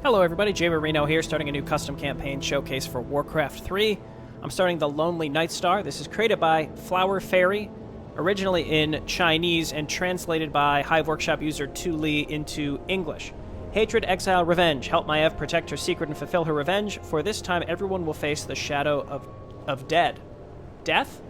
Hello everybody, Jay Marino here, starting a new custom campaign showcase for Warcraft 3. I'm starting the Lonely Nightstar. This is created by Flower Fairy, originally in Chinese and translated by Hive Workshop user tulee into English. Hatred, exile, revenge. Help Maiev protect her secret and fulfill her revenge. For this time, everyone will face the shadow of death?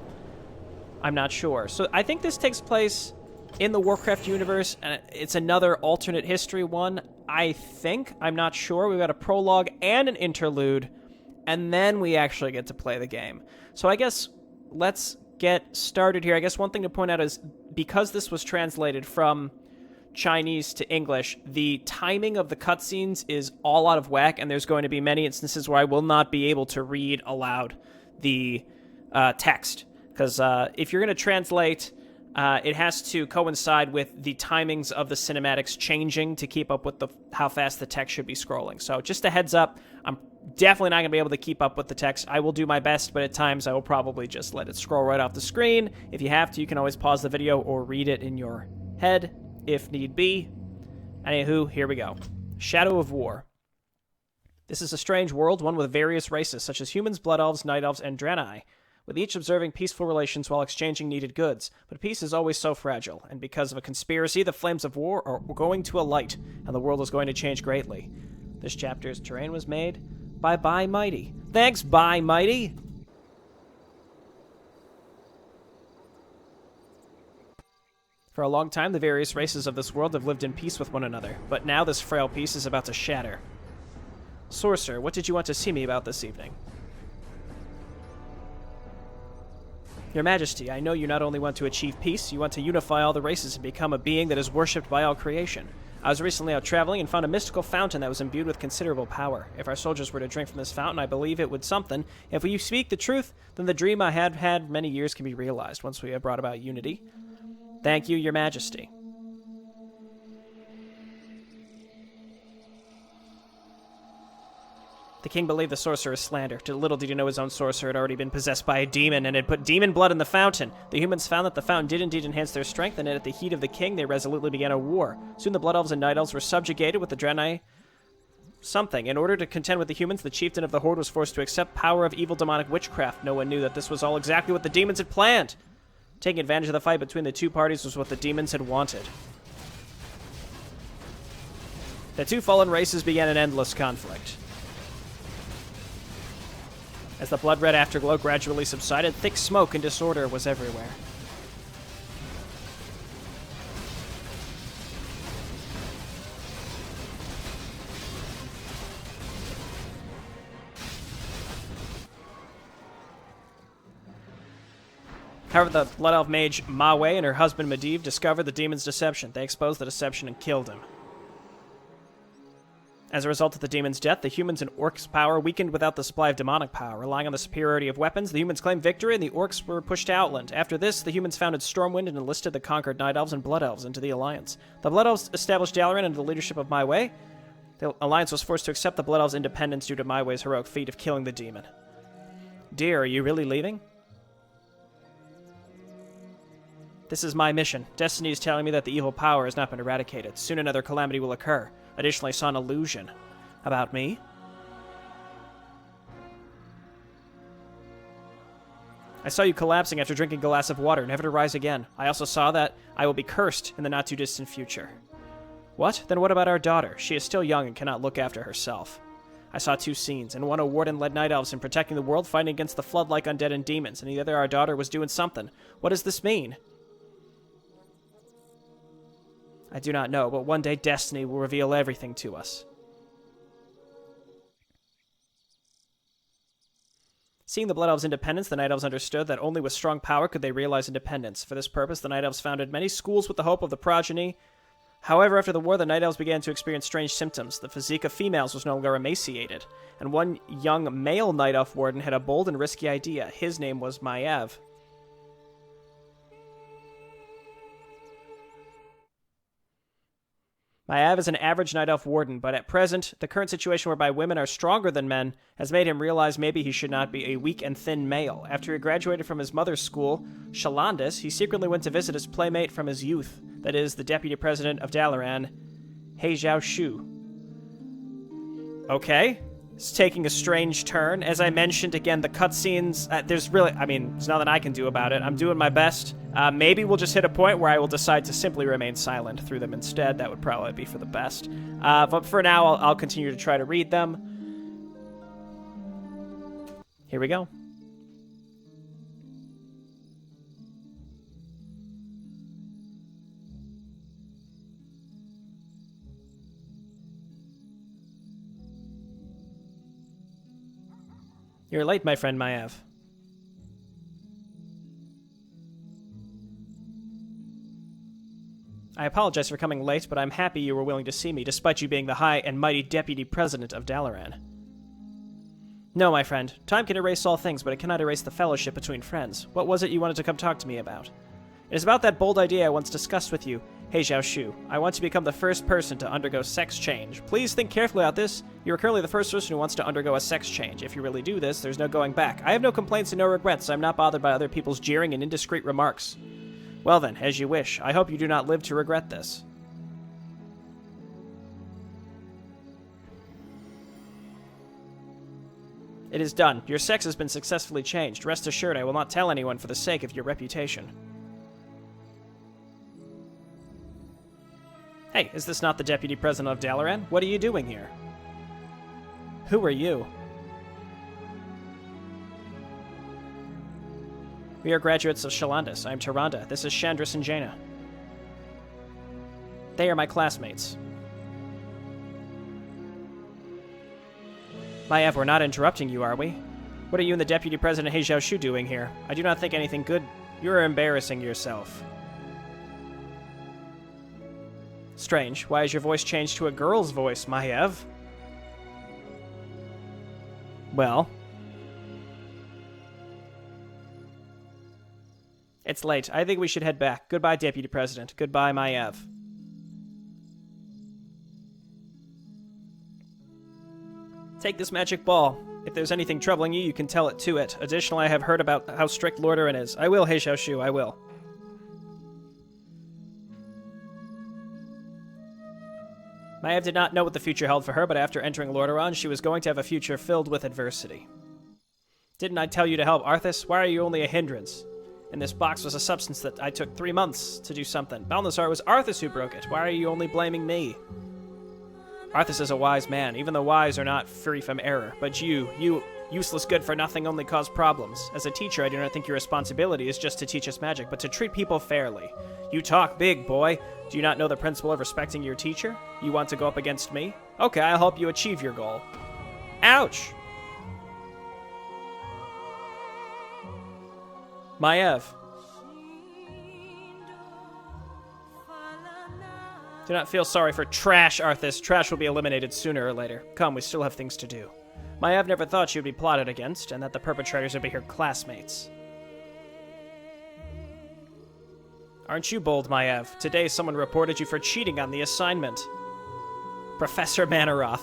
I'm not sure. So I think this takes place in the Warcraft universe, and it's another alternate history one. I think. I'm not sure. We've got a prologue and an interlude, and then we actually get to play the game. So I guess let's get started here. I guess one thing to point out is because this was translated from Chinese to English, the timing of the cutscenes is all out of whack, and there's going to be many instances where I will not be able to read aloud the text. Because if you're going to translate, it has to coincide with the timings of the cinematics changing to keep up with how fast the text should be scrolling. So just a heads up, I'm definitely not going to be able to keep up with the text. I will do my best, but at times I will probably just let it scroll right off the screen. If you have to, you can always pause the video or read it in your head if need be. Anywho, here we go. Shadow of War. This is a strange world, one with various races, such as humans, blood elves, night elves, and Draenei, with each observing peaceful relations while exchanging needed goods. But peace is always so fragile, and because of a conspiracy, the flames of war are going to alight, and the world is going to change greatly. This chapter's terrain was made by Bye Mighty. Thanks, Bye Mighty! For a long time, the various races of this world have lived in peace with one another, but now this frail peace is about to shatter. Sorcerer, what did you want to see me about this evening? Your Majesty, I know you not only want to achieve peace, you want to unify all the races and become a being that is worshipped by all creation. I was recently out traveling and found a mystical fountain that was imbued with considerable power. If our soldiers were to drink from this fountain, I believe it would something. If we speak the truth, then the dream I had had many years can be realized once we have brought about unity. Thank you, Your Majesty. The king believed the sorcerer's slander. Little did he know his own sorcerer had already been possessed by a demon and had put demon blood in the fountain. The humans found that the fountain did indeed enhance their strength, and at the heat of the king, they resolutely began a war. Soon the blood elves and night elves were subjugated with the Draenei something. In order to contend with the humans, the chieftain of the horde was forced to accept power of evil demonic witchcraft. No one knew that this was all exactly what the demons had planned. Taking advantage of the fight between the two parties was what the demons had wanted. The two fallen races began an endless conflict. As the blood-red afterglow gradually subsided, thick smoke and disorder was everywhere. However, the Blood Elf mage Maiev and her husband Maiev discovered the demon's deception. They exposed the deception and killed him. As a result of the demon's death, the humans and orcs' power weakened without the supply of demonic power. Relying on the superiority of weapons, the humans claimed victory and the orcs were pushed to Outland. After this, the humans founded Stormwind and enlisted the conquered Night Elves and Blood Elves into the Alliance. The Blood Elves established Dalaran under the leadership of Maiev. The Alliance was forced to accept the Blood Elves' independence due to Maiwei's heroic feat of killing the demon. Dear, are you really leaving? This is my mission. Destiny is telling me that the evil power has not been eradicated. Soon another calamity will occur. Additionally, I saw an illusion. About me? I saw you collapsing after drinking a glass of water, never to rise again. I also saw that I will be cursed in the not-too-distant future. What? Then what about our daughter? She is still young and cannot look after herself. I saw two scenes. In one, a warden led Night Elves in protecting the world, fighting against the flood-like undead and demons. And in the other, our daughter was doing something. What does this mean? I do not know, but one day destiny will reveal everything to us. Seeing the Blood Elves' independence, the Night Elves understood that only with strong power could they realize independence. For this purpose, the Night Elves founded many schools with the hope of the progeny. However, after the war, the Night Elves began to experience strange symptoms. The physique of females was no longer emaciated, and one young male Night Elf warden had a bold and risky idea. His name was Maiev. Maiev is an average Night Elf warden, but at present, the current situation whereby women are stronger than men has made him realize maybe he should not be a weak and thin male. After he graduated from his mother's school, Shalandis, he secretly went to visit his playmate from his youth, that is, the deputy president of Dalaran, He Zhao Shu. Okay. It's taking a strange turn. As I mentioned, again, the cutscenes, there's nothing I can do about it. I'm doing my best. Maybe we'll just hit a point where I will decide to simply remain silent through them instead. That would probably be for the best. But for now, I'll continue to try to read them. Here we go. You're late, my friend Maiev. I apologize for coming late, but I'm happy you were willing to see me, despite you being the high and mighty deputy president of Dalaran. No, my friend. Time can erase all things, but it cannot erase the fellowship between friends. What was it you wanted to come talk to me about? It is about that bold idea I once discussed with you, He Xiaoshu. I want to become the first person to undergo sex change. Please think carefully about this. You are currently the first person who wants to undergo a sex change. If you really do this, there's no going back. I have no complaints and no regrets. I'm not bothered by other people's jeering and indiscreet remarks. Well then, as you wish. I hope you do not live to regret this. It is done. Your sex has been successfully changed. Rest assured, I will not tell anyone for the sake of your reputation. Hey, is this not the Deputy President of Dalaran? What are you doing here? Who are you? We are graduates of Shalandis. I am Tyrande. This is Chandris and Jaina. They are my classmates. Maiev, we're not interrupting you, are we? What are you and the Deputy President He Xiaoshu doing here? I do not think anything good. You are embarrassing yourself. Strange. Why has your voice changed to a girl's voice, Maiev? Well. It's late. I think we should head back. Goodbye, Deputy President. Goodbye, Maiev. Take this magic ball. If there's anything troubling you, you can tell it to it. Additionally, I have heard about how strict Lord Urin is. I will, He Xiaoshu, I will. Maiev did not know what the future held for her, but after entering Lordaeron, she was going to have a future filled with adversity. Didn't I tell you to help Arthas? Why are you only a hindrance? And this box was a substance that I took 3 months to do something. Balnazzar, it was Arthas who broke it. Why are you only blaming me? Arthas is a wise man. Even the wise are not free from error. But you useless good-for-nothing, only cause problems. As a teacher, I do not think your responsibility is just to teach us magic, but to treat people fairly. You talk big, boy. Do you not know the principle of respecting your teacher? You want to go up against me? Okay, I'll help you achieve your goal. Ouch! Maiev. Do not feel sorry for trash, Arthas. Trash will be eliminated sooner or later. Come, we still have things to do. Maiev never thought she would be plotted against, and that the perpetrators would be her classmates. Aren't you bold, Maiev? Today someone reported you for cheating on the assignment. Professor Manaroth.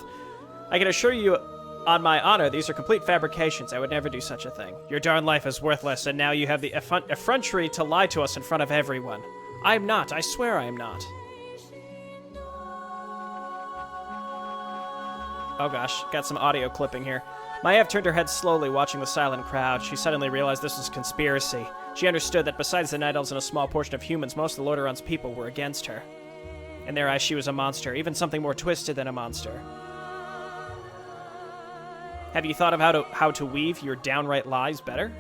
I can assure you, on my honor, these are complete fabrications. I would never do such a thing. Your darn life is worthless, and now you have the effrontery to lie to us in front of everyone. I am not. I swear I am not. Oh gosh, got some audio clipping here. Maiev turned her head slowly, watching the silent crowd. She suddenly realized this was a conspiracy. She understood that besides the Night Elves and a small portion of humans, most of the Lordaeron's people were against her. In their eyes, she was a monster, even something more twisted than a monster. Have you thought of how to weave your downright lies better?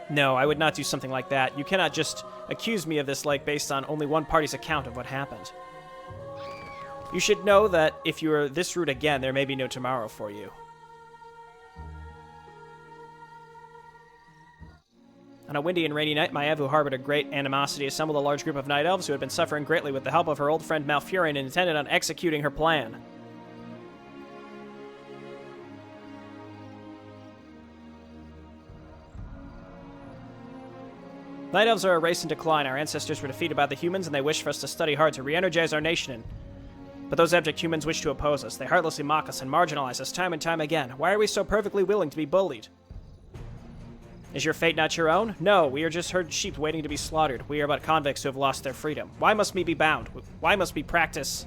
No, I would not do something like that. You cannot just accuse me of this based on only one party's account of what happened. You should know that if you are this rude again, there may be no tomorrow for you. On a windy and rainy night, Maiev, who harbored a great animosity, assembled a large group of Night Elves who had been suffering greatly with the help of her old friend Malfurion and intended on executing her plan. Night Elves are a race in decline. Our ancestors were defeated by the humans, and they wish for us to study hard to re-energize our nation. But those abject humans wish to oppose us. They heartlessly mock us and marginalize us time and time again. Why are we so perfectly willing to be bullied? Is your fate not your own? No, we are just herd sheep waiting to be slaughtered. We are but convicts who have lost their freedom. Why must we be bound? Why must we practice?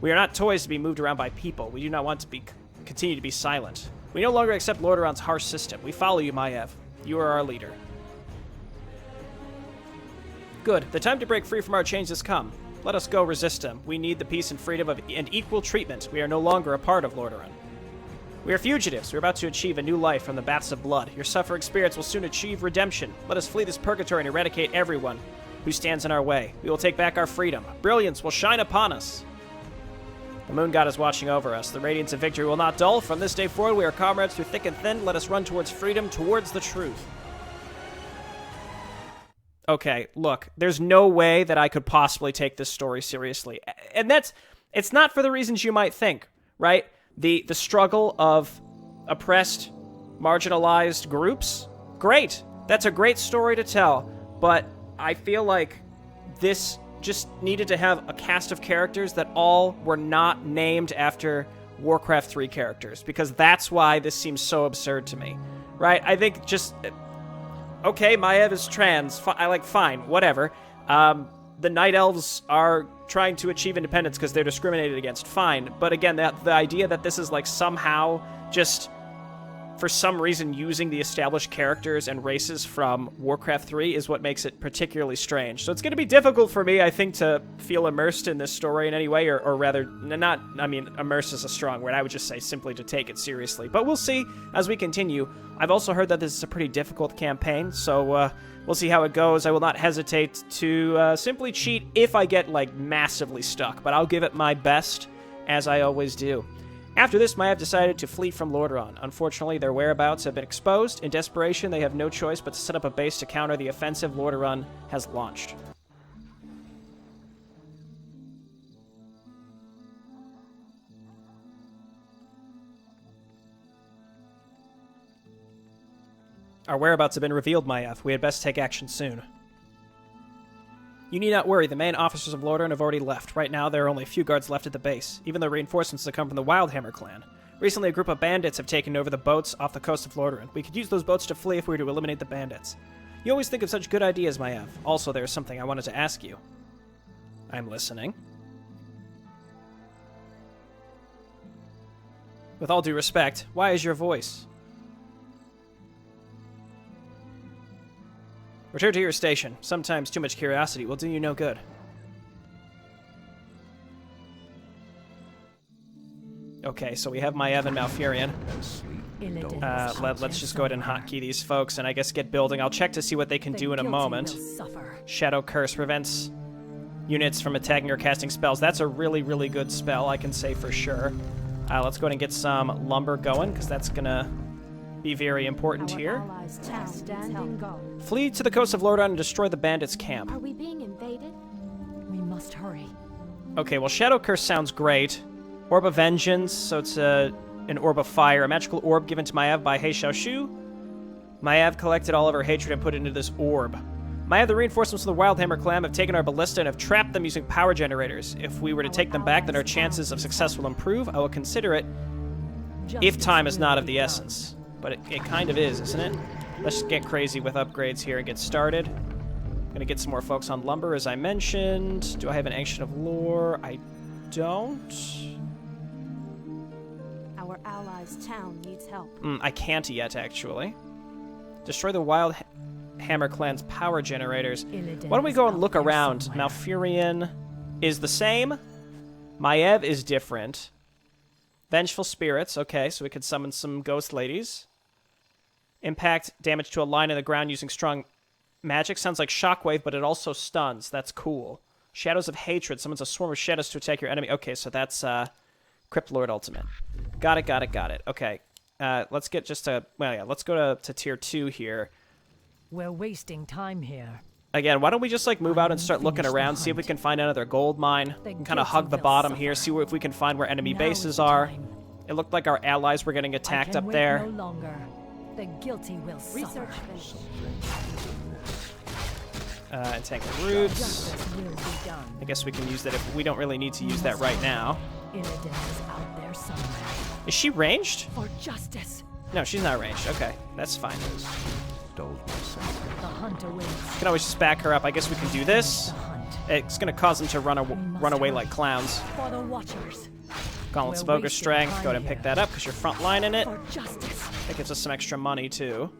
We are not toys to be moved around by people. We do not want to continue to be silent. We no longer accept Lordaeron's harsh system. We follow you, Maiev. You are our leader. Good. The time to break free from our chains has come. Let us go resist him. We need the peace and freedom and equal treatment. We are no longer a part of Lordaeron. We are fugitives. We are about to achieve a new life from the baths of blood. Your suffering spirits will soon achieve redemption. Let us flee this purgatory and eradicate everyone who stands in our way. We will take back our freedom. Brilliance will shine upon us. The moon god is watching over us. The radiance of victory will not dull. From this day forward, we are comrades through thick and thin. Let us run towards freedom, towards the truth. Okay, look, there's no way that I could possibly take this story seriously. And it's not for the reasons you might think, right? The struggle of oppressed, marginalized groups, great. That's a great story to tell. But I feel like this just needed to have a cast of characters that all were not named after Warcraft 3 characters, because that's why this seems so absurd to me, right? I think just... Okay, Maiev is trans. Fine, whatever. The Night Elves are trying to achieve independence because they're discriminated against. Fine. But again, the idea that this is like somehow just, for some reason, using the established characters and races from Warcraft 3 is what makes it particularly strange. So it's going to be difficult for me, I think, to feel immersed in this story in any way, or rather, not, I mean, immersed is a strong word. I would just say simply to take it seriously. But we'll see as we continue. I've also heard that this is a pretty difficult campaign, so we'll see how it goes. I will not hesitate to simply cheat if I get, like, massively stuck, but I'll give it my best, as I always do. After this, Maiev decided to flee from Lordaeron. Unfortunately, their whereabouts have been exposed. In desperation, they have no choice but to set up a base to counter the offensive Lordaeron has launched. Our whereabouts have been revealed, Maiev. We had best take action soon. You need not worry. The main officers of Lordaeron have already left. Right now, there are only a few guards left at the base, even though reinforcements have come from the Wildhammer clan. Recently, a group of bandits have taken over the boats off the coast of Lordaeron. We could use those boats to flee if we were to eliminate the bandits. You always think of such good ideas, Maiev. Also, there is something I wanted to ask you. I'm listening. With all due respect, why is your voice? Return to your station. Sometimes too much curiosity will do you no good. Okay, so we have Maiev and Malfurion. Let's just go ahead and hotkey these folks and I guess get building. I'll check to see what they can do in a moment. Shadow Curse prevents units from attacking or casting spells. That's a really, really good spell, I can say for sure. Let's go ahead and get some lumber going, because that's going to be very important here. Flee to the coast of Lordaeron and destroy the bandits' camp. Are we being invaded? We must hurry. Okay, well, Shadow Curse sounds great. Orb of Vengeance, so it's an Orb of Fire, a magical orb given to Maiev by He Xiaoshu. Maiev collected all of her hatred and put it into this orb. Maiev, the reinforcements of the Wildhammer clan have taken our ballista and have trapped them using power generators. If we were to take them back, then our chances of success will improve. I will consider it if time is not of the essence. But it kind of is, isn't it? Let's just get crazy with upgrades here and get started. Gonna get some more folks on lumber, as I mentioned. Do I have an Ancient of Lore? I don't. Our allies' town needs help. I can't yet, actually. Destroy the Wildhammer clan's power generators. Why don't we go and look around? Malfurion is the same. Maiev is different. Vengeful Spirits, okay, so we could summon some ghost ladies. Impact damage to a line in the ground using strong magic. Sounds like Shockwave, but it also stuns. That's cool. Shadows of Hatred. Summons a swarm of shadows to attack your enemy. Okay, so that's Crypt Lord Ultimate. Got it. Okay, let's get just a... Well, yeah, let's go to tier 2 here. We're wasting time here. Again, why don't we just like move out and start looking around, see if we can find another gold mine, and kind of hug the bottom here, see if we can find where enemy bases are. It looked like our allies were getting attacked up there. No longer. The guilty will suffer. Entangle roots. I guess we can use that if we don't really need to use that right now. Is she ranged? For justice. No, she's not ranged. Okay, that's fine. The hunt awaits. We can always just back her up. I guess we can do this. It's going to cause them to run away like clowns. For the Watchers. Gauntlets of We're Ogre wasting Strength. time Go ahead and pick here. that up because you're front line in it. For justice. That gives us some extra money too.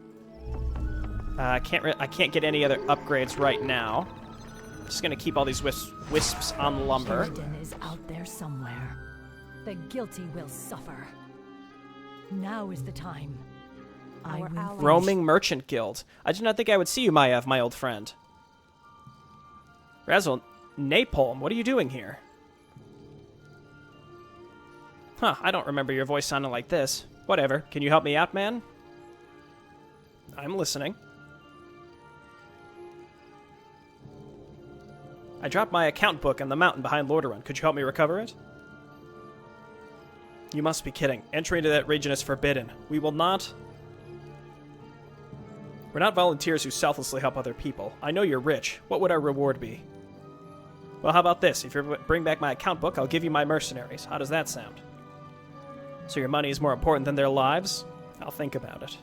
I can't get any other upgrades right now. Just gonna keep all these wisps on lumber. Illidan is out there somewhere. The guilty will suffer. Now is the time. I Our will allies- Roaming Merchant Guild. I did not think I would see you, Maiev, my old friend. Razzle, Napalm, what are you doing here? Huh, I don't remember your voice sounding like this. Whatever. Can you help me out, man? I'm listening. I dropped my account book in the mountain behind Lordaeron. Could you help me recover it? You must be kidding. Entry into that region is forbidden. We will not... We're not volunteers who selflessly help other people. I know you're rich. What would our reward be? Well, how about this? If you bring back my account book, I'll give you my mercenaries. How does that sound? So your money is more important than their lives? I'll think about it.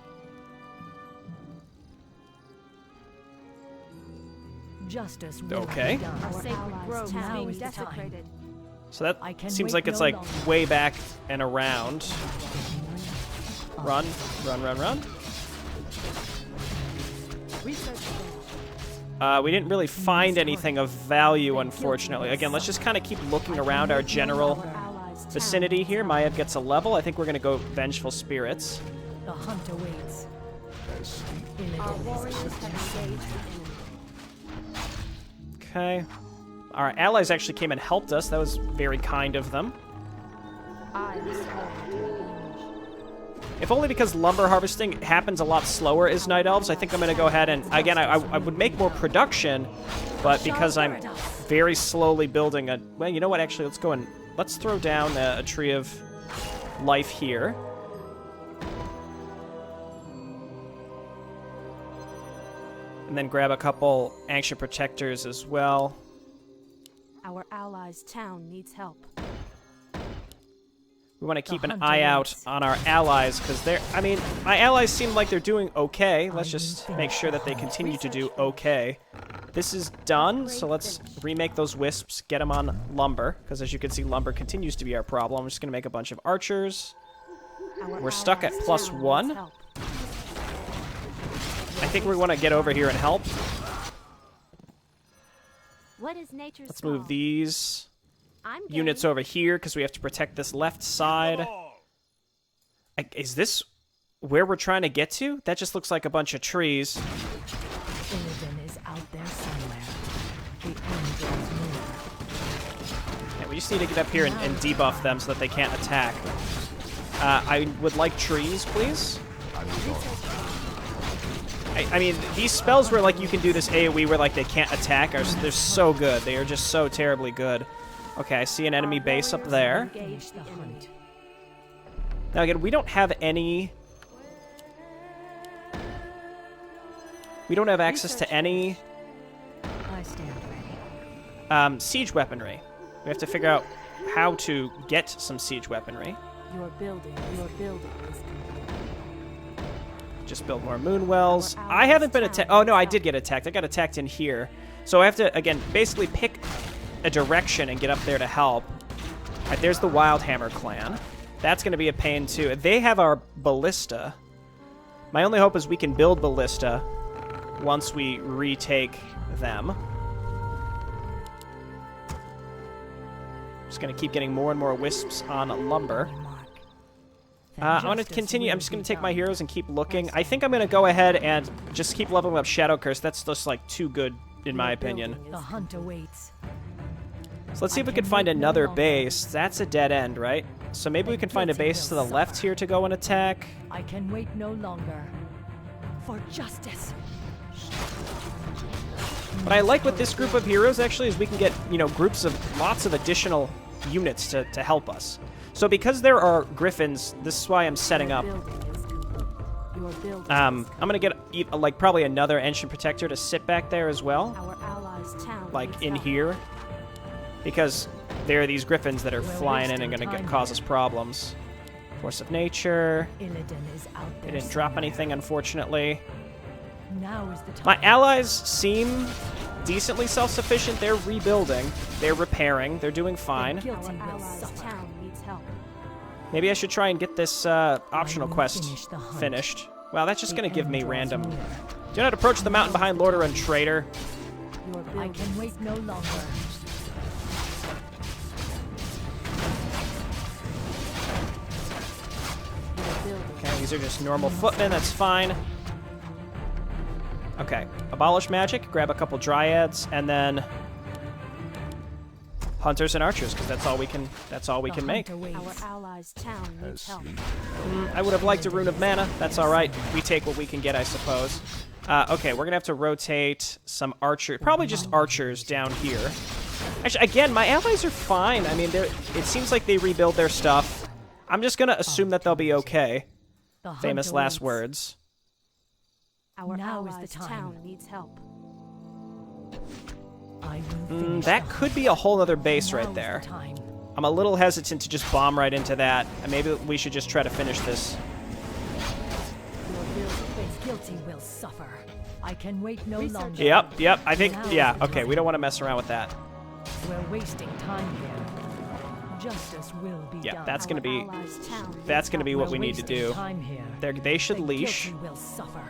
Justice will Okay. be done. Our sacred allies' grove is town being is the time. desecrated. So that I can seems wait like it's no like longer. way back and around. Run, run, run, run. We didn't really find anything of value, unfortunately. Again, let's just kind of keep looking around our general Our allies' town vicinity needs here. help. Maiev gets a level. I think we're going to go Vengeful Spirits. The hunt awaits. Our Illidan warriors is out there have somewhere. engaged the enemy. Okay. Our allies actually came and helped us. That was very kind of them. I was sworn to revenge. If only because lumber harvesting happens a lot slower as Night Elves, I think I'm going to go ahead and... Again, I would make more production, but because I'm very slowly building a... Well, you know what? Actually, let's go and... Let's throw down a Tree of Life here. And then grab a couple Ancient Protectors as well. Our allies' town needs help. We want to keep an hunt eye out awaits. on our allies, because they're... I mean, my allies seem like they're doing okay. Let's I just will make sure that they continue to do okay. This is done, so let's remake those wisps, get them on lumber, because as you can see, lumber continues to be our problem. I'm just going to make a bunch of archers. Our We're stuck at allies' plus town one. needs help. I think we want to get over here and help. What is nature's Let's move call? these I'm units game. over here, because we have to protect this left side. Is this where we're trying to get to? That just looks like a bunch of trees. Illidan is out there somewhere. The end is near. Yeah, we just need to get up here and debuff them so that they can't attack. I would like trees, please. I mean, these spells where like you can do this AoE where like they can't attack they're so good. They are just so terribly good. Okay, I see an enemy base up there. Engage the The enemy. hunt. Now again, we don't have any... We don't have access to any I stand ready. siege weaponry. We have to figure out how to get some siege weaponry. Your building is complete. Just build more moon wells. I haven't been attacked. Oh no, I did get attacked. I got attacked in here. So I have to, again, basically pick a direction and get up there to help. All right, there's the Wildhammer clan. That's going to be a pain too. They have our ballista. My only hope is we can build ballista once we retake them. Just going to keep getting more and more wisps on lumber. Mark. I'm going to continue. I'm just going to take my heroes and keep looking. I think I'm going to go ahead and just keep leveling up Shadow Curse. That's just like too good, in my opinion. The hunt awaits. So let's see if we can find another base. That's a dead end, right? So maybe we can find a base to the left here to go and attack. I can wait no longer. For justice. What I like with this group of heroes, actually, is we can get, you know, groups of lots of additional units to help us. So because there are griffins, this is why I'm setting up. Your building is complete. Your building I'm is going to get, like, probably another Ancient Protector to sit back there as well. Our allies' town Like, needs in help. here. Because there are these griffins that are flying in and going to cause us problems. Force of Nature. Illidan is out They there didn't drop somewhere. anything, unfortunately. Now is the time. My allies seem decently self-sufficient. They're rebuilding. They're repairing. They're doing fine. Our allies' town needs help. Maybe I should try and get this optional quest finished. Well, that's just going to give me random... Do not approach the mountain behind Lordaeron, traitor. I can wait no longer. Okay, these are just normal footmen. That's fine. Okay, abolish magic, grab a couple dryads, and then hunters and archers, because that's all we can. That's all we can make. Our allies' town needs help. I would have liked a rune of mana. That's all right. We take what we can get, I suppose. Okay, we're gonna have to rotate some archers, probably just archers down here. Actually, again, my allies are fine. I mean, it seems like they rebuild their stuff. I'm just gonna assume that they'll be okay. Famous last words. Our Now is the allies' time. town needs help. I will finish That the could be a whole other base right Now is the there. time. I'm a little hesitant to just bomb right into that. And maybe we should just try to finish this. The guilty will suffer. I can wait no longer. Yep. I think, yeah, okay, we don't want to mess around with that. We're wasting time here. Justice will be Yeah, done. that's gonna be, Our allies' town needs that's gonna help. be what We're we need to wasting do. Time here. They should The leash. guilty will suffer.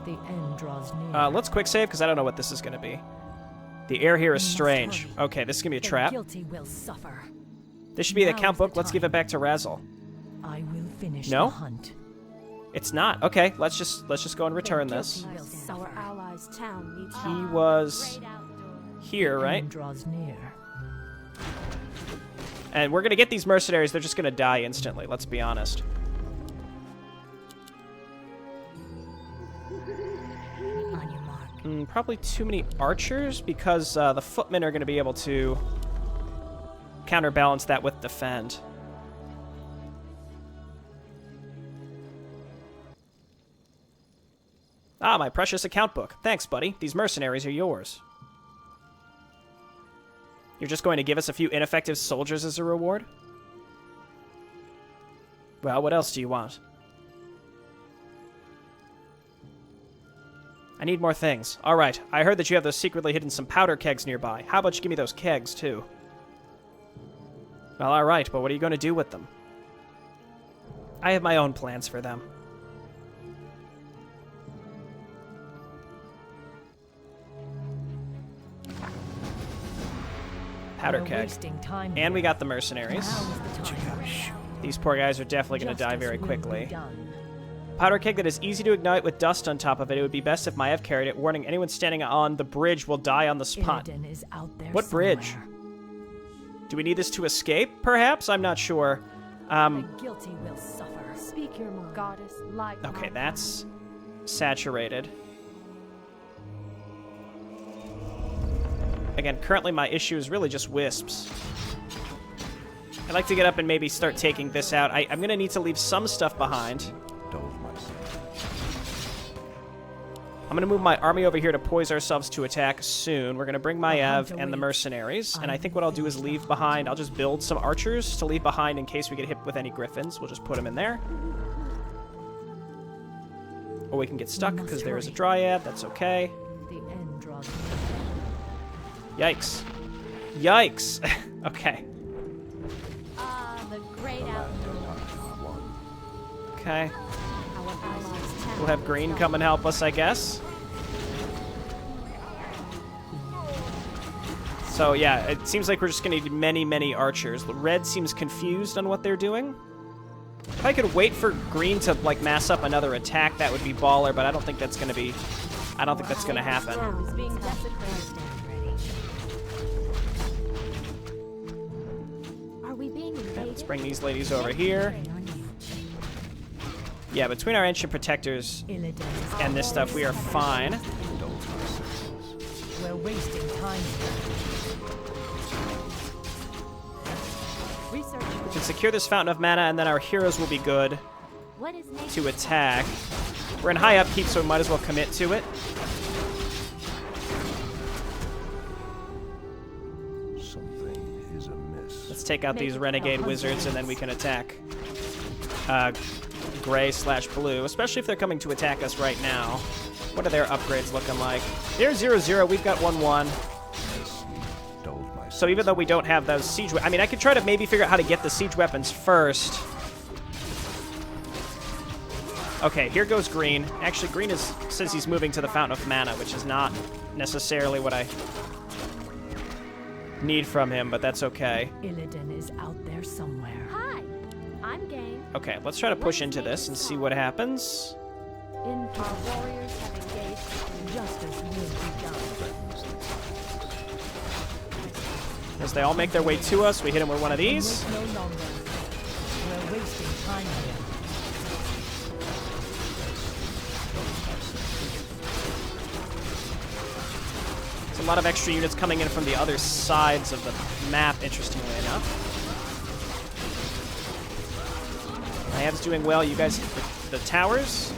The end draws near. Let's quick save, because I don't know what this is going to be. The air here is strange. Okay, this is going to be a The trap. guilty will suffer. This should be the Now account is the book. Let's give it time. back to Razzle. I will finish No? the hunt. It's not. Okay, let's just go and return this. Will Our suffer. allies' town needs He help. was here, The right? end draws near. And we're going to get these mercenaries. They're just going to die instantly, let's be honest. On your mark. Probably too many archers, because the footmen are going to be able to counterbalance that with defend. Ah, my precious account book. Thanks, buddy. These mercenaries are yours. You're just going to give us a few ineffective soldiers as a reward? Well, what else do you want? I need more things. All right, I heard that you have those secretly hidden some powder kegs nearby. How about you give me those kegs, too? Well, all right, but what are you going to do with them? I have my own plans for them. Powder We're keg. wasting time And we here. got the mercenaries. Now is the time. These poor guys are definitely going to die Justice very will be quickly. done. Powder keg that is easy to ignite with dust on top of it. It would be best if Maiev carried it. Warning, anyone standing on the bridge will die on the spot. Illidan is out there What bridge? somewhere. Do we need this to escape, perhaps? I'm not sure. The guilty will suffer. Speak your mind, goddess. Light. Okay, my that's saturated. Again, currently my issue is really just wisps. I'd like to get up and maybe start taking this out. I'm going to need to leave some stuff behind. I'm going to move my army over here to poise ourselves to attack soon. We're going to bring Maiev and the mercenaries. And I think what I'll do is leave behind... I'll just build some archers to leave behind in case we get hit with any griffins. We'll just put them in there. Or we can get stuck because there is a dryad. That's okay. The end draws Yikes. Yikes. Okay. The great outdoors. Okay. Our allies' town We'll have needs green help. come and help us, I guess. So, yeah, it seems like we're just going to need many, many archers. Red seems confused on what they're doing. If I could wait for green to, like, mass up another attack, that would be baller, but I don't think that's going to be... I don't think that's going to happen. Town is being desecrated. Are we being invaded? Let's bring these ladies over here. Yeah, between our ancient protectors Illidan is and this stuff, we are fine. We're wasting time here. Research. We can secure this fountain of mana, and then our heroes will be good What is nature? to attack. We're in high upkeep, so we might as well commit to it. Something is amiss. Let's take out these Make renegade a wizards, and then we can attack gray/blue, especially if they're coming to attack us right now. What are their upgrades looking like? They're 0-0. We've got 1-1. So even though we don't have those siege... I mean, I could try to maybe figure out how to get the siege weapons first. Okay, here goes green. Actually, green says he's moving to the Fountain of Mana, which is not necessarily what I need from him, but that's okay. Illidan is out there somewhere. Hi, I'm game. Okay, let's try to push into this and see what happens. Our warriors have engaged. Justice will be done. As they all make their way to us, we hit them with one of these. No longer. We're wasting time here. There's a lot of extra units coming in from the other sides of the map, interestingly enough. Maev's doing well. You guys hit the towers.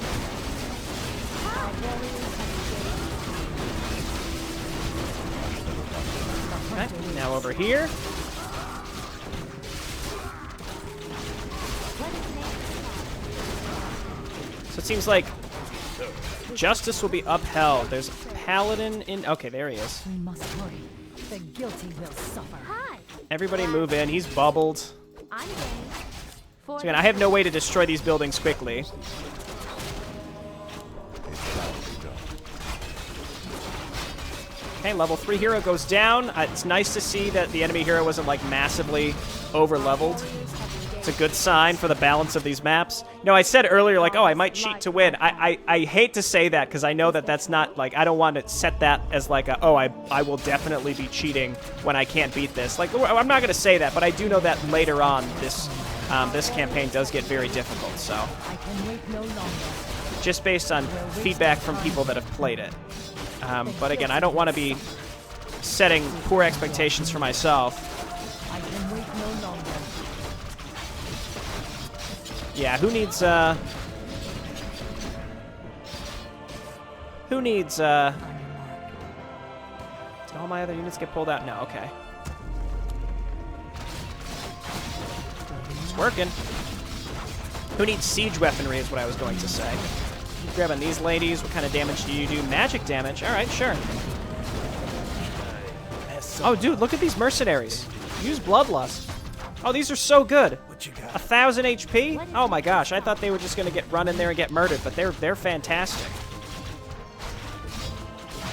Okay, now over here. So it seems like justice will be upheld. There's a paladin in... Okay, there he is. We must hurry. The guilty will suffer. Hi, Everybody move in. He's bubbled. I'm game. So again, I have no way to destroy these buildings quickly. Okay, level 3 hero goes down. It's nice to see that the enemy hero wasn't, like, massively over-leveled. It's a good sign for the balance of these maps. You know, I said earlier, like, oh, I might cheat to win. I hate to say that, because I know that that's not, like, I don't want to set that as, like, a, oh, I will definitely be cheating when I can't beat this. Like, I'm not going to say that, but I do know that later on, this campaign does get very difficult, so. I can wait no longer. Just based on feedback from people that have played it. But again, I don't want to be setting poor expectations for myself. I can wait no longer. Yeah, who needs, did all my other units get pulled out? No, okay. It's working. Who needs siege weaponry is what I was going to say. Grabbing these ladies. What kind of damage do you do? Magic damage. All right, sure. Oh, dude, look at these mercenaries. Use Bloodlust. Oh, these are so good. 1,000 HP? Oh my gosh, I thought they were just going to get run in there and get murdered, but they're fantastic.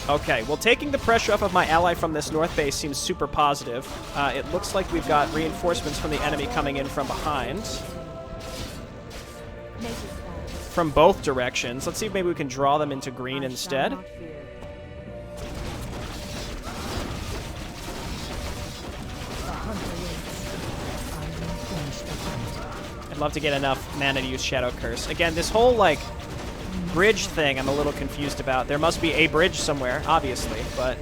Okay, well, taking the pressure off of my ally from this north base seems super positive. It looks like we've got reinforcements from the enemy coming in from behind. From both directions. Let's see if maybe we can draw them into green instead. I'd love to get enough mana to use Shadow Curse. Again, this whole, like, bridge thing I'm a little confused about. There must be a bridge somewhere, obviously, but...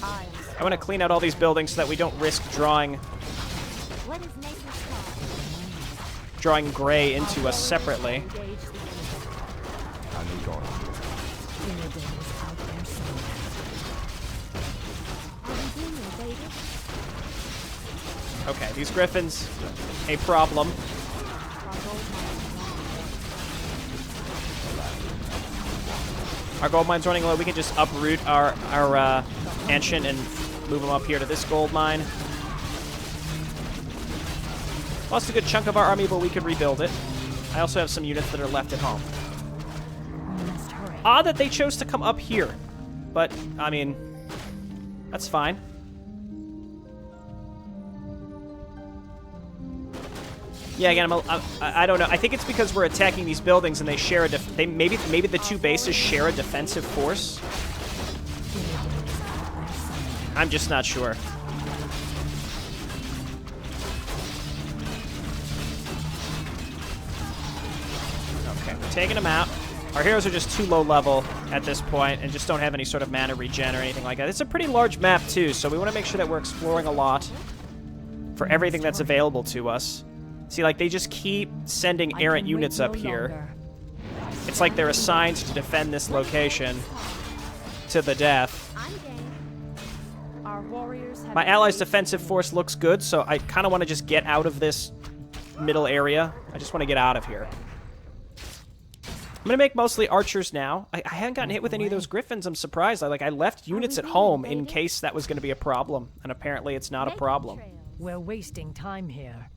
I want to clean out all these buildings so that we don't risk drawing gray into us separately. Okay, these griffins, a problem. Our gold mine's running low. We can just uproot our ancient and move them up here to this gold mine. Lost a good chunk of our army, but we could rebuild it. I also have some units that are left at home. Odd that they chose to come up here. But, I mean, that's fine. Yeah, again, I don't know. I think it's because we're attacking these buildings and they share a maybe the two bases share a defensive force. I'm just not sure. Okay, we're taking them out. Our heroes are just too low level at this point and just don't have any sort of mana regen or anything like that. It's a pretty large map, too, so we want to make sure that we're exploring a lot for everything that's available to us. See, like, they just keep sending errant units up here. It's like they're assigned to defend this location to the death. My allies' defensive force looks good, so I kind of want to just get out of this middle area. I just want to get out of here. I'm gonna make mostly archers now. I haven't gotten hit with any of those griffins. I'm surprised. I left units at home in case that was gonna be a problem, and apparently it's not a problem. We're wasting time here.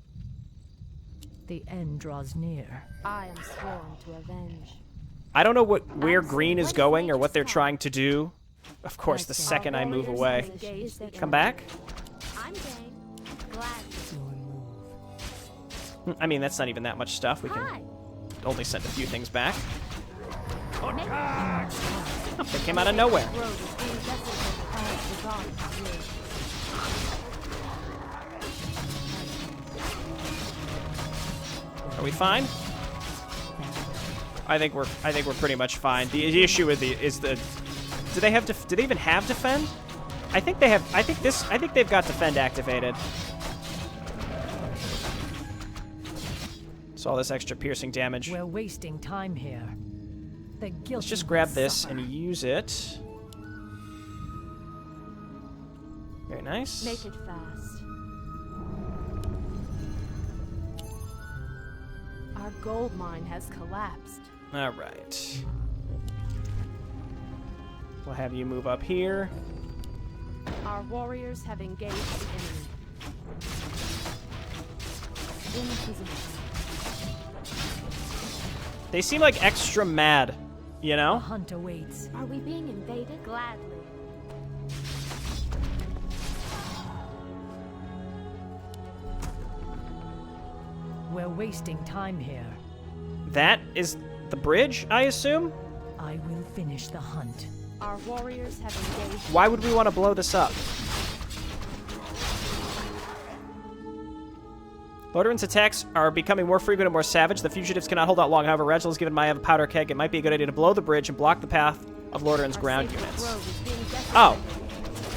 The end draws near. I am sworn to avenge. I don't know where green is going or what they're trying to do. Of course, the second I move away. Come back? I'm game. Glad. I mean, that's not even that much stuff. We can only send a few things back. Oh, they came out of nowhere. Are we fine? I think we're pretty much fine. The issue with is the do they even have defend? I think they have. I think they've got defend activated. So all this extra piercing damage. We're wasting time here. The guilty Let's just grab this suffer. and use it. Very nice. Make it fast. Our gold mine has collapsed. All right. We'll have you move up here. Our warriors have engaged the enemy. In position. They seem like extra mad, you The know? hunt awaits. Are we being invaded? Gladly. We're wasting time here. That is the bridge, I assume? I will finish the hunt. Our warriors have engaged. Why would we want to blow this up? Lordaeron's attacks are becoming more frequent and more savage. The fugitives cannot hold out long. However, Reginald has given Maiev a powder keg. It might be a good idea to blow the bridge and block the path of Lordaeron's ground units. Oh.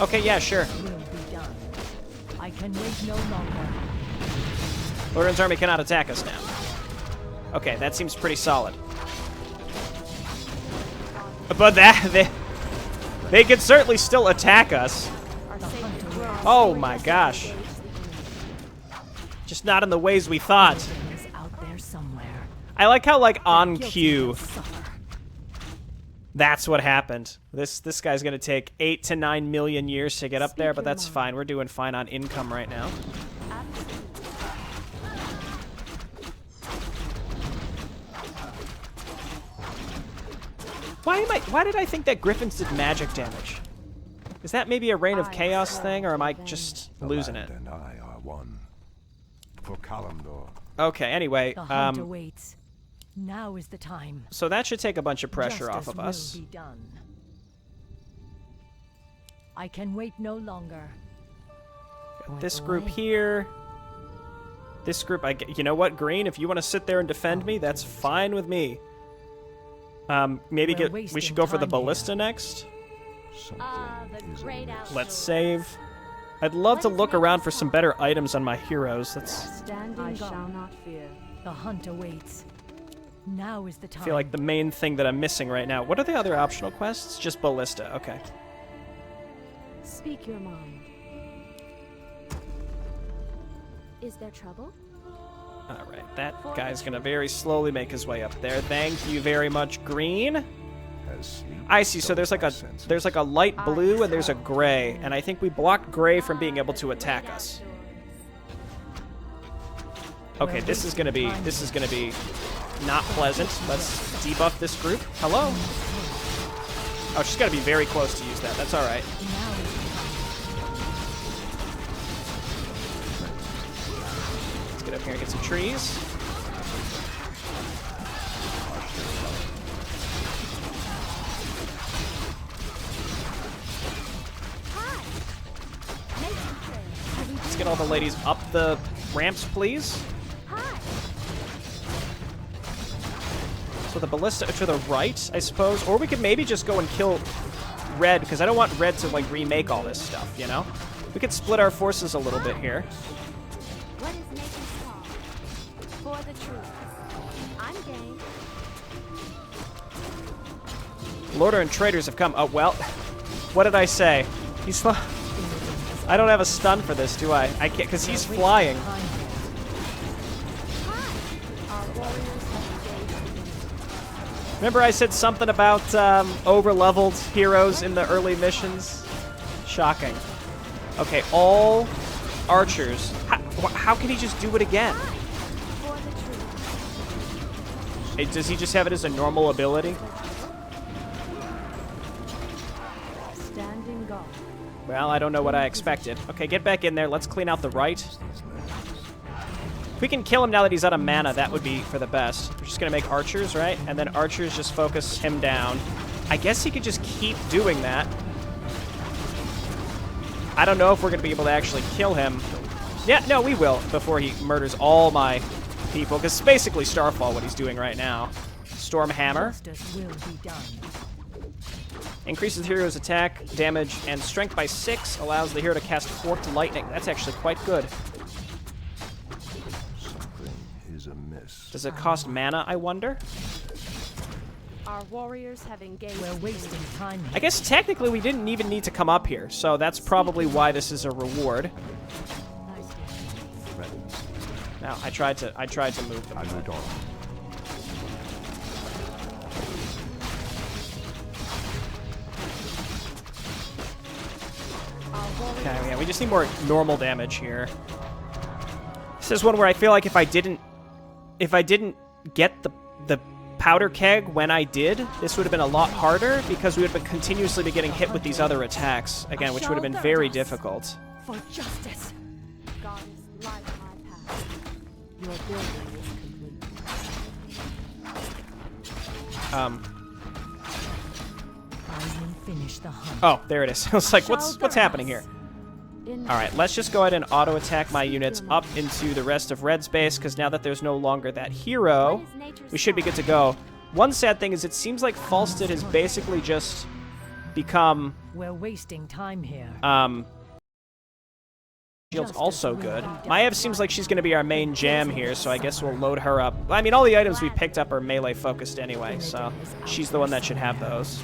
Okay, yeah, sure. Will be done. I can wait no longer. Lordaeron's army cannot attack us now. Okay, that seems pretty solid. But they could certainly still attack us. Oh my gosh. Just not in the ways we thought. Is out there somewhere. I like how, like, on Guilty cue, will suffer. that's what happened. This guy's gonna take 8 to 9 million years to get up there, but that's fine. We're doing fine on income right now. Why did I think that griffins did magic damage? Is that maybe a Reign of Chaos thing, or am I just losing it? The land and I are one. For Kalimdor. Okay, anyway, The hunt awaits. Now is the time. so that should take a bunch of pressure off Justice of us. will be done. I can wait no longer. This group here. This group, you know what, Green? If you want to sit there and defend me, that's fine with me. Maybe We're we wasting should go for the time here. ballista next. Something is great amiss. outdoors. Let's save. I'd love to look around for some better items on my heroes. That's. Standing I shall not fear. The hunt awaits. Now is the time. I feel like the main thing that I'm missing right now. What are the other optional quests? Just ballista. Okay. Speak your mind. Is there trouble? All right. That guy's gonna very slowly make his way up there. Thank you very much, Green. Has sleep I see. So there's like a senses. light blue and there's a gray, and I think we blocked gray from being able to attack us. Okay, this is gonna be not pleasant. Let's debuff this group. Hello. Oh, she's gotta be very close to use that. That's all right. Now is the time. Let's get up here and get some trees. Let's get all the ladies up the ramps, please. So the ballista to the right, I suppose. Or we could maybe just go and kill Red, because I don't want Red to, like, remake all this stuff, you know? We could split our forces a little bit here. What is making strong? For the truth. I'm game. Lordaeron traders have come. Oh, well. What did I say? He's... I don't have a stun for this, do I? I can't, because he's flying. Time here. Our warriors have engaged. Remember I said something about over-leveled heroes in the early missions? Shocking. Okay, all archers. How can he just do it again? For the truth. Hey, does he just have it as a normal ability? Standing guard. Well, I don't know what I expected. Okay, get back in there. Let's clean out the right. If we can kill him now that he's out of mana, that would be for the best. We're just going to make archers, right? And then archers just focus him down. I guess he could just keep doing that. I don't know if we're going to be able to actually kill him. Yeah, no, we will before he murders all my people, because it's basically Starfall what he's doing right now. Storm Hammer. Justice will be done. Increases the hero's attack, damage, and strength by 6. Allows the hero to cast Forked Lightning. That's actually quite good. Something is amiss. Does it cost mana, I wonder? Our warriors have engaged. We're wasting time here. I guess technically we didn't even need to come up here, so that's probably why this is a reward. Now, I tried to move them. I moved on. Okay, yeah, we just need more normal damage here. This is one where I feel like if I didn't get the powder keg when I did, this would have been a lot harder because we would have continuously be getting hit with these other attacks again, which would have been very difficult. For justice. Goddess, light my path. Your building is complete. I will finish the hunt. Oh, there it is. I was like, what's happening here? All right, let's just go ahead and auto-attack my units up into the rest of Red's base, because now that there's no longer that hero, we should be good to go. One sad thing is it seems like Falstead has basically just become... We're wasting time here. Shield's also good. Maiev seems like she's going to be our main jam here, so I guess we'll load her up. I mean, all the items we picked up are melee-focused anyway, so she's the one that should have those.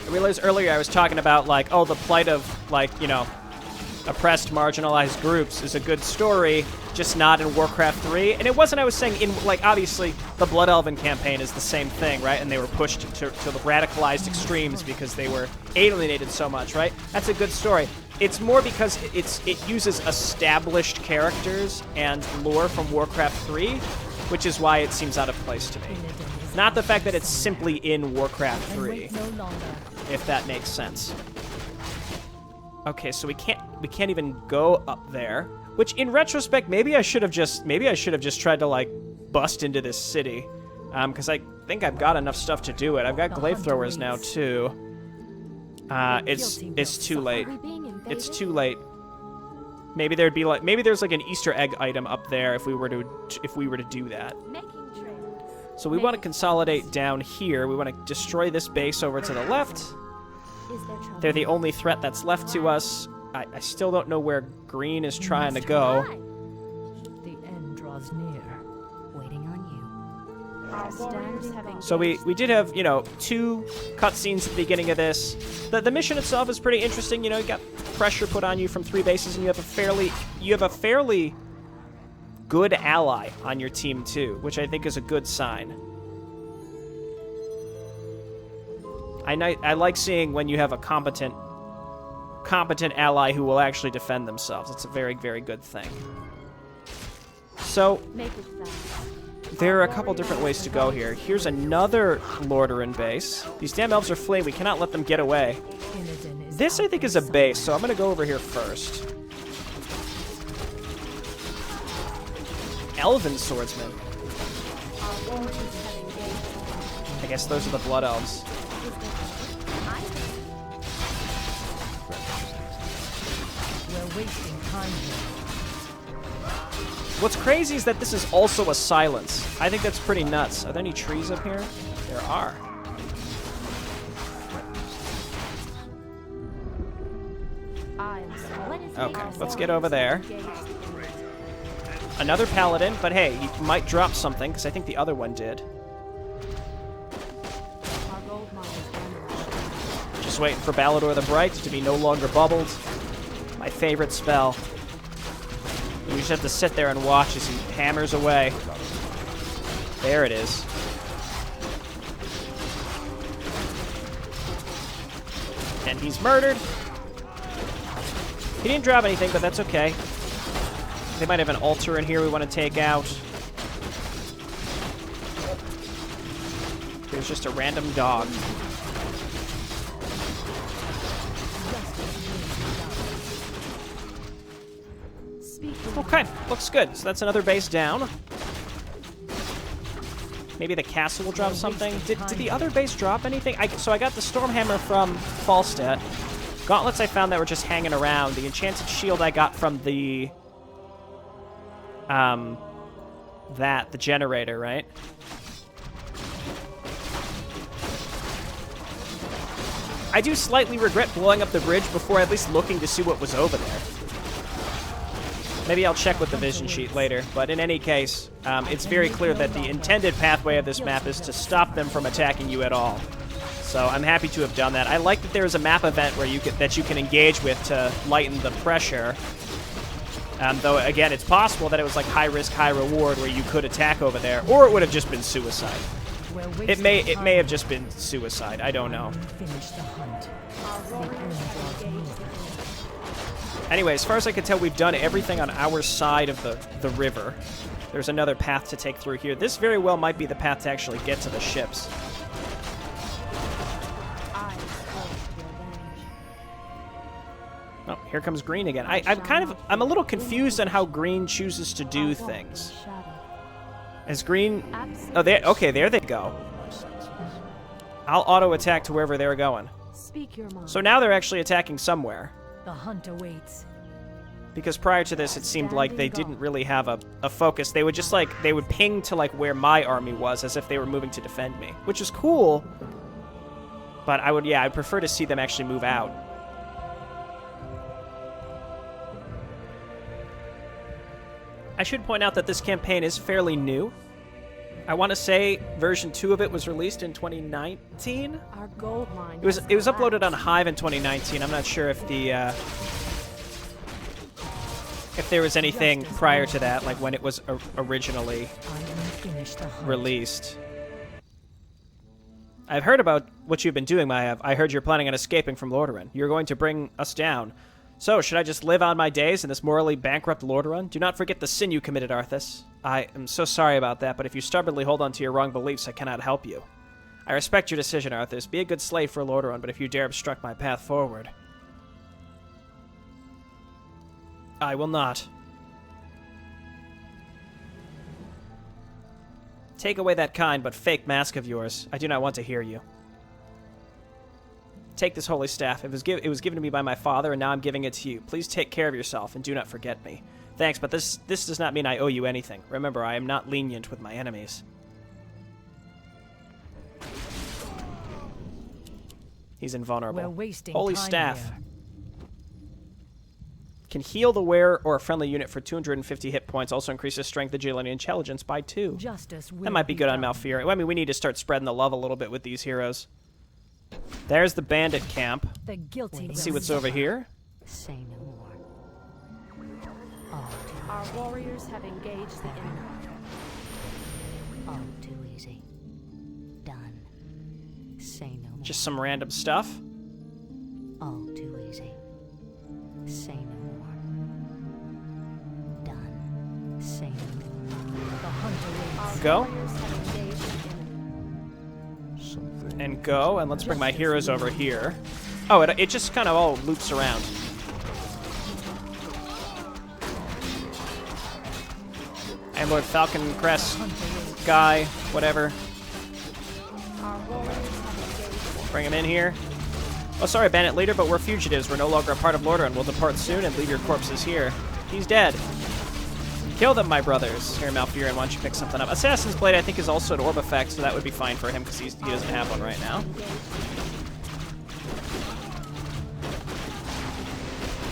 I realized earlier I was talking about, like, oh, the plight of, like, you know, oppressed, marginalized groups is a good story, just not in Warcraft 3. And it wasn't, I was saying, in, like, obviously, the Blood Elven campaign is the same thing, right? And they were pushed to the radicalized extremes because they were alienated so much, right? That's a good story. It's more because it uses established characters and lore from Warcraft 3, which is why it seems out of place to me. Not the fact that it's simply in Warcraft 3, if that makes sense. Okay, so we can't even go up there. Which, in retrospect, maybe I should have just tried to, like, bust into this city, because I think I've got enough stuff to do it. I've got glaive throwers now too. It's too late. It's too late. Maybe there's like an Easter egg item up there if we were to do that. So we want to consolidate down here. We want to destroy this base over to the left. They're the only threat that's left to us. I still don't know where Green is trying to go. The end draws near. Waiting on you. So we did have, you know, 2 cutscenes at the beginning of this. The mission itself is pretty interesting. You know, you got pressure put on you from 3 bases, and you have a fairly good ally on your team too, which I think is a good sign. I like seeing when you have a competent ally who will actually defend themselves. It's a very, very good thing. So there are a couple different ways to go here. Here's another Lordaeron base. These damn elves are fleeing. We cannot let them get away. This, I think, is a base, so I'm going to go over here first. Elven swordsman. I guess those are the Blood Elves. We're wasting time here. What's crazy is that this is also a silence. I think that's pretty nuts. Are there any trees up here? There are. Okay, let's get over there. Another paladin, but hey, he might drop something, because I think the other one did. Our gold mine is damaged. Just waiting for Ballador the Bright to be no longer bubbled. My favorite spell. You just have to sit there and watch as he hammers away. There it is. And he's murdered. He didn't drop anything, but that's okay. They might have an altar in here we want to take out. There's just a random dog. Okay, looks good. So that's another base down. Maybe the castle will drop something. Did the other base drop anything? So I got the Stormhammer from Falstead. Gauntlets I found that were just hanging around. The enchanted shield I got from the... the generator, right? I do slightly regret blowing up the bridge before at least looking to see what was over there. Maybe I'll check with the vision sheet later, but in any case, it's very clear that the intended pathway of this map is to stop them from attacking you at all. So I'm happy to have done that. I like that there is a map event where you can engage with to lighten the pressure. Though again, it's possible that it was like high risk, high reward where you could attack over there, or it would have just been suicide. It may have just been suicide. I don't know. Anyway, as far as I can tell, we've done everything on our side of the river. There's another path to take through here. This very well might be the path to actually get to the ships. Oh, here comes green again. I'm a little confused on how green chooses to do things. As green... Oh, there they go. I'll auto-attack to wherever they're going. So now they're actually attacking somewhere. The hunt awaits. Because prior to this, it seemed like they didn't really have a focus. They would just, they would ping to, where my army was, as if they were moving to defend me. Which is cool. But I'd prefer to see them actually move out. I should point out that this campaign is fairly new. I want to say version 2 of it was released in 2019. Our gold mine. It was uploaded on Hive in 2019. I'm not sure if there was anything prior to that, like when it was originally released. I've heard about what you've been doing, Maiev. I heard you're planning on escaping from Lordaeron. You're going to bring us down. So, should I just live on my days in this morally bankrupt Lordaeron? Do not forget the sin you committed, Arthas. I am so sorry about that, but if you stubbornly hold on to your wrong beliefs, I cannot help you. I respect your decision, Arthas. Be a good slave for Lordaeron, but if you dare obstruct my path forward... I will not. Take away that kind but fake mask of yours. I do not want to hear you. Take this holy staff. It was given to me by my father, and now I'm giving it to you. Please take care of yourself, and do not forget me. Thanks, but this does not mean I owe you anything. Remember, I am not lenient with my enemies. He's invulnerable. We're wasting Holy time staff. here. Can heal the wearer or a friendly unit for 250 hit points. Also increases strength, agility, and intelligence by 2. That might be good on Malfear. I mean, we need to start spreading the love a little bit with these heroes. There's the bandit camp. The guilty. Let's see what's over here. Say no more. Our warriors have engaged the enemy. All too easy. Done. Say no more. Just some random stuff. All too easy. Say no more. Done. Say no more. The hunter waits. Go. Warriors have engaged the enemy. And go, and let's bring my heroes over here. Oh, it just kind of all loops around. And Lord Falcon Crest guy, whatever. Our warriors have engaged. Bring him in here. Oh, sorry, bandit leader, but we're fugitives. We're no longer a part of Lordaeron. We'll depart soon and leave your corpses here. He's dead. Kill them, my brothers. Here, Malfurion, why don't you pick something up? Assassin's Blade, I think, is also an orb effect, so that would be fine for him, because he doesn't have one right now.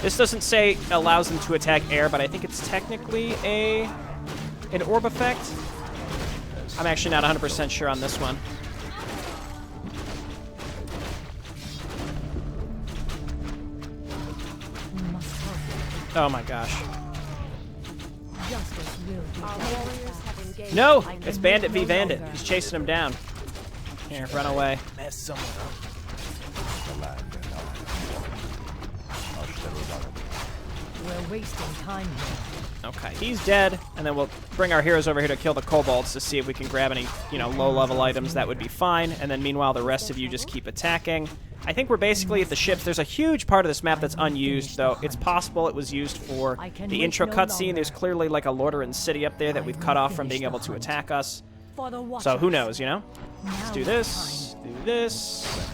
This doesn't say allows them to attack air, but I think it's technically a an orb effect. I'm actually not 100% sure on this one. Oh my gosh. No! It's Bandit v Bandit. He's chasing him down. Here, run away. We're wasting time here. Okay, he's dead, and then we'll bring our heroes over here to kill the kobolds to see if we can grab any, low-level items. That would be fine. And then meanwhile, the rest of you just keep attacking. I think we're basically at the ships. There's a huge part of this map that's unused, though. It's possible it was used for the intro cutscene. There's clearly like a Lordaeron city up there that we've cut off from being able to attack us. So who knows, Let's do this, do this,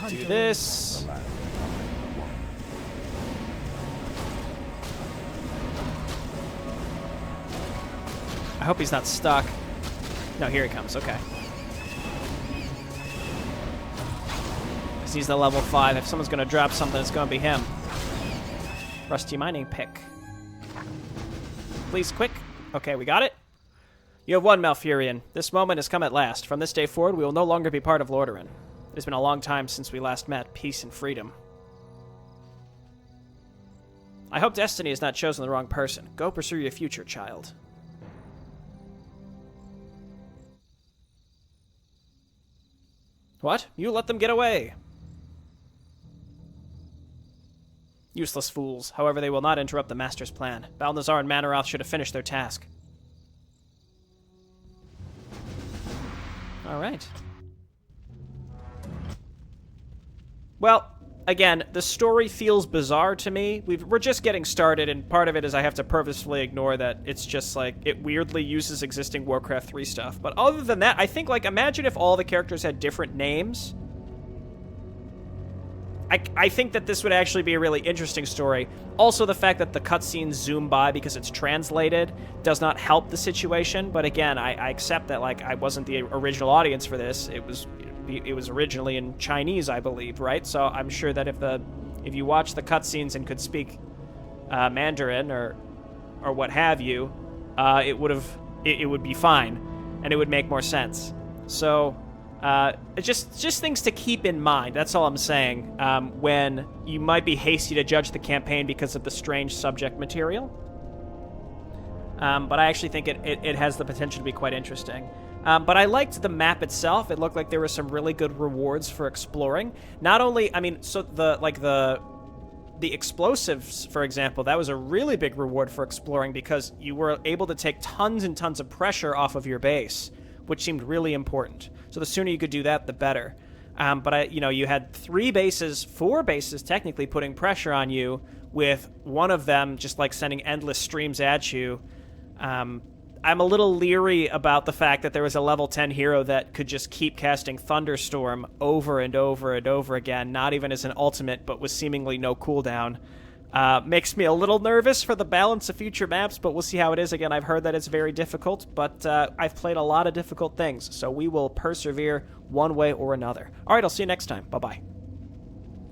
do this. I hope he's not stuck. No, here he comes, okay. Because he's the level 5. If someone's going to drop something, it's going to be him. Rusty mining pick. Please, quick. Okay, we got it. You have won, Malfurion. This moment has come at last. From this day forward, we will no longer be part of Lordaeron. It has been a long time since we last met. Peace and freedom. I hope Destiny has not chosen the wrong person. Go pursue your future, child. What? You let them get away. Useless fools. However, they will not interrupt the Master's plan. Balnazar and Manaroth should have finished their task. All right. Well, again, the story feels bizarre to me. We're just getting started, and part of it is I have to purposefully ignore that it's just, like, it weirdly uses existing Warcraft 3 stuff. But other than that, I think, like, imagine if all the characters had different names. I think that this would actually be a really interesting story. Also, the fact that the cutscenes zoom by because it's translated does not help the situation. But again, I accept that, like, I wasn't the original audience for this. It was originally in Chinese, I believe, right? So I'm sure that if you watch the cutscenes and could speak Mandarin or what have you, it would be fine, and it would make more sense. So just things to keep in mind. That's all I'm saying. When you might be hasty to judge the campaign because of the strange subject material, but I actually think it has the potential to be quite interesting. But I liked the map itself. It looked like there were some really good rewards for exploring. Not only, I mean, so the explosives, for example, that was a really big reward for exploring because you were able to take tons and tons of pressure off of your base, which seemed really important. So the sooner you could do that, the better. But you had 4 bases technically putting pressure on you, with one of them just like sending endless streams at you. I'm a little leery about the fact that there was a level 10 hero that could just keep casting Thunderstorm over and over and over again, not even as an ultimate, but with seemingly no cooldown. Makes me a little nervous for the balance of future maps, but we'll see how it is. Again, I've heard that it's very difficult, but I've played a lot of difficult things, so we will persevere one way or another. All right, I'll see you next time. Bye-bye.